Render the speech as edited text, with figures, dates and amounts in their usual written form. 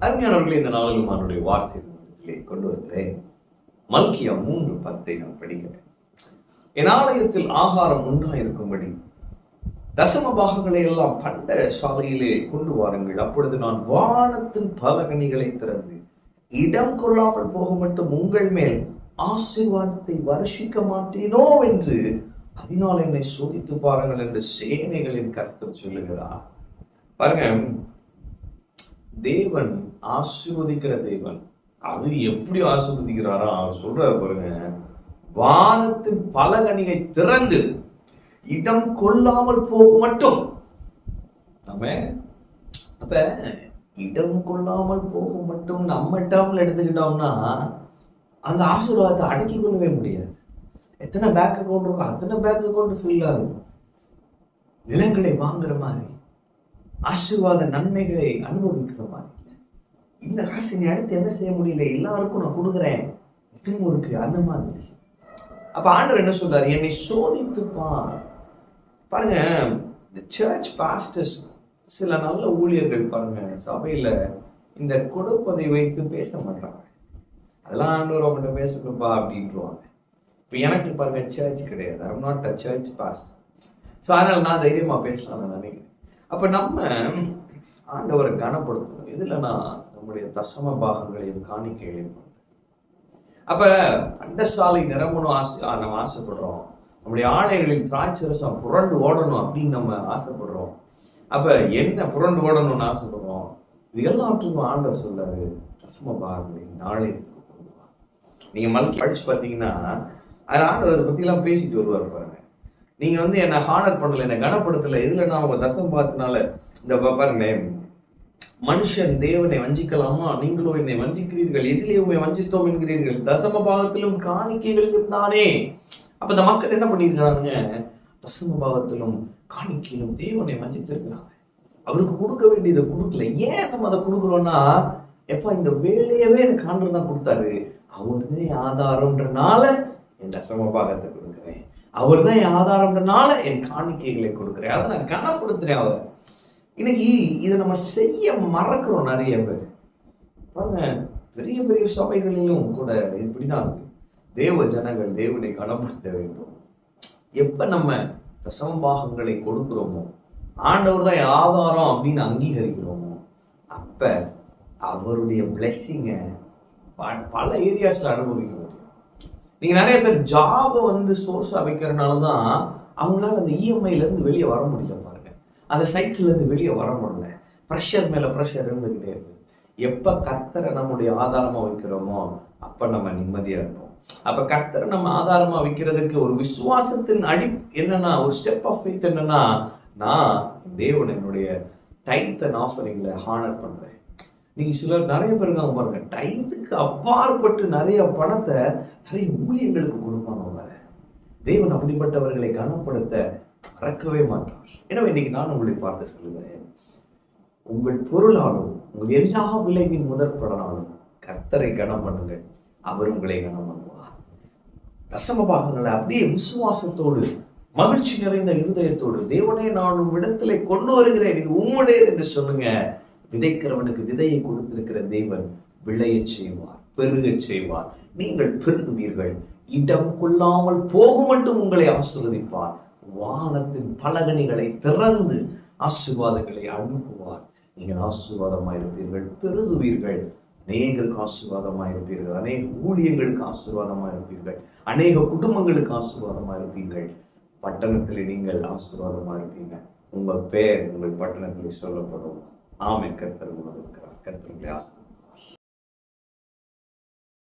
அருமையானவர்களே, இந்த நாளிலும் அவருடைய வார்த்தையிலே கொண்டு வருகிறேன். மல்கியா 3:10 நான் படிக்கிறேன். என் ஆலயத்தில் ஆகாரம் உண்டாயிருக்கும்படி தசம பாகங்களை எல்லாம் பண்ட சாலையிலே கொண்டு வாருங்கள். அப்பொழுது நான் வானத்தின் பலகணிகளை திறந்து இடம் கொள்ளாமல் போக மட்டும் உங்கள் மேல் ஆசீர்வாதத்தை வருஷிக்க மாட்டேனோ என்று அதனால் என்னை சோதித்து பாருங்கள் என்று சேனைகளின் கர்த்தர் சொல்லுகிறார். பாருங்க, தேவன் ஆசீர்வதிக்கிற தேவன். அது எப்படி ஆசீர்வதிக்கிறாரா? அவர் சொல்ற பாருங்க, வானத்தின் பலகணியை திறந்து இடம் கொள்ளாமல் போக மட்டும். அப்ப இடம் கொள்ளாமல் போக மட்டும் நம்ம டேர்ம்ல எடுத்துக்கிட்டோம்னா அந்த ஆசீர்வாதத்தை அடக்கி கொள்ளவே முடியாது. எத்தனை பேங்க் அக்கௌண்ட் இருக்கோ அத்தனை பேங்க் அக்கௌண்ட் ஃபில் ஆகுது. நிலங்களை வாங்குற மாதிரி, ஆசீர்வாத நன்மைகளை அனுபவிக்கிற மாதிரி. இந்த காசு நீ அடுத்து என்ன செய்ய முடியல, எல்லாருக்கும் நான் கொடுக்குறேன் இருக்கு அந்த மாதிரி. அப்ப ஆண்டவர் என்ன சொல்றாரு? என்னை சோதித்துப்பான். பாருங்க, இந்த சர்ச் பாஸ்டர்ஸ், சில நல்ல ஊழியர்கள் பாருங்க, சபையில இந்த கொடுப்பதை வைத்து பேச மாட்டாங்க. அதெல்லாம் ஆண்டவர் அவங்கள்ட்ட பேசணும்ப்பா அப்படின்ட்டுருவாங்க. இப்போ எனக்கு பாருங்க, சர்ச் கிடையாது. I'm not a search pastor. So அதனால நான் தைரியமா பேசலாம்னு நினைக்கிறேன். அப்ப நம்ம ஆண்டவரை கனப்படுத்தணும். இதுலன்னா நம்முடைய தசம பாகங்களையும் காணிக்கைகளையும். அப்ப பண்டசாலை நிரம்பணும் நம்ம ஆசைப்படுறோம். நம்முடைய ஆடைகளில் திராட்சரசம் புரண்டு ஓடணும் அப்படின்னு நம்ம ஆசைப்படுறோம். அப்ப என்ன புரண்டு ஓடணும்னு ஆசைப்படுறோம்? இது எல்லாத்துக்கும் ஆண்டவர் சொல்றாரு, தசம பாகங்களை நாளையத்துக்கு கொண்டு வா. நீங்க மல்கி படிச்சு பார்த்தீங்கன்னா அது ஆண்டவர் அதை பத்தி எல்லாம் பேசிட்டு வருவார். பாருங்க, நீங்க என்ன ஹானர் பண்ணல, என்ன கனப்படுத்தல, இதுல நான் உங்க தசம பாகத்தினால இந்த பாருங்க, மனுஷன் தேவனை வஞ்சிக்கலாமா? நீங்களோ என்னை வஞ்சிக்கிறீர்கள். எதிலே உண்மை வஞ்சித்தோம் என்கிறீர்கள். தசம பாகத்திலும் காணிக்கைகளிலும் தானே. அப்ப இந்த மக்கள் என்ன பண்ணிருக்கிறாங்க? தசம பாகத்திலும் காணிக்கையிலும் தேவனை வஞ்சித்திருக்கிறாங்க. அவருக்கு கொடுக்க வேண்டியதை கொடுக்கல. ஏன் நம்ம அதை கொடுக்குறோம்னா, எப்ப இந்த வேலையவே எனக்கு ஆண்டவர் தான் கொடுத்தாரு, அவர்தான் என் ஆதாரம்ன்றனால என் தசம பாகத்தை கொடுக்குறேன், அவர் தான் என் ஆதாரம்ன்றனால என் காணிக்கைகளை கொடுக்குறேன், அதை நான் கனப்படுத்துறேன். அவர் இன்னைக்கு இதை நம்ம செய்ய மறக்கிறோம் நிறைய பேர். பாருங்க, பெரிய பெரிய சபைகளிலும் கூட இப்படிதான் இருக்கு. தேவ ஜனங்கள் தேவனை கனப்படுத்த வேண்டும். எப்ப நம்ம தசம பாகங்களை கொடுக்கிறோமோ, ஆண்டவர் தான் ஆதாரம் அப்படின்னு அங்கீகரிக்கிறோமோ, அப்ப அவருடைய பிளெஸிங்க பல ஏரியாஸ்ல அனுபவிக்க முடியும். நீங்க நிறைய பேர் ஜாபை சோர்ஸா வைக்கிறதுனாலதான் அவங்களால அந்த இஎம்ஐல இருந்து வெளியே வர முடியல. பாருங்க, அந்த சைட்ல இருந்து வெளியே வர முடியல. ப்ரெஷர் மேல ப்ரெஷர் இருந்துகிட்டே இருக்கு. எப்ப கர்த்தரை நம்முடைய ஆதாரமா வைக்கிறோமோ அப்ப நம்ம நிம்மதியா இருப்போம். அப்ப கர்த்தரை நம்ம ஆதாரமா வைக்கிறதுக்கு ஒரு விசுவாசத்தின் என்னன்னா, ஒரு ஸ்டெப் ஆஃப் ஃபெய்த் என்னன்னா, நான் தேவன் என்னுடைய டைத் அண்ட் ஆஃபரிங்ல ஹானர் பண்றேன். நீங்க சிலர் நிறைய பேர் இருக்காங்க பாருங்க, டைத்துக்கு அப்பாற்பட்டு நிறைய பணத்தை நிறைய ஊழியர்களுக்கு கொடுப்பாங்க. தேவன் அப்படிப்பட்டவர்களை கனப்படுத்த மறக்கவே மாட்டார். எனவே இன்னைக்கு நான் உங்களை பார்த்து சொல்லுகிறேன், உங்கள் பொருளாலும் உங்கள் எல்லா விளைவின் முதற்படனாலும் கர்த்தரை கனம் பண்ணுங்கள், அவர் உங்களை கனம் பண்ணுவார். தசம பாகங்களை அப்படியே விசுவாசத்தோடு மகிழ்ச்சி நிறைந்த இருதயத்தோடு, தேவனே நான் இடத்திலே கொண்டு வருகிறேன், இது உம்முடையது என்று சொல்லுங்க. விதைக்கிறவனுக்கு விதையை கொடுத்திருக்கிற தேவன் விளைய செய்வார், பெருக செய்வார். நீங்கள் பெருகுவீர்கள். இடம் கொள்ளாமல் போக மட்டும் உங்களை ஆசீர்வதிப்பார். வானத்தின் பலகணிகளை திறந்து ஆசீர்வாதங்களை அனுப்புவார். நீங்கள் ஆசீர்வாதமாயிருப்பீர்கள், பெருகுவீர்கள். அநேகருக்கு ஆசீர்வாதமாயிருப்பீர்கள், அநேக ஊழியங்களுக்கு ஆசீர்வாதமாயிருப்பீர்கள், அநேக குடும்பங்களுக்கு ஆசீர்வாதமாயிருப்பீர்கள். பட்டணத்திலே நீங்கள் ஆசீர்வாதமாயிருப்பீங்க. உங்கள் பெயர் உங்கள் பட்டணத்திலே சொல்லப்படும். ஆமென். கர்த்தர் உணர்ந்திருக்கிறார். கர்த்தர்களை ஆசீர்வாதம்.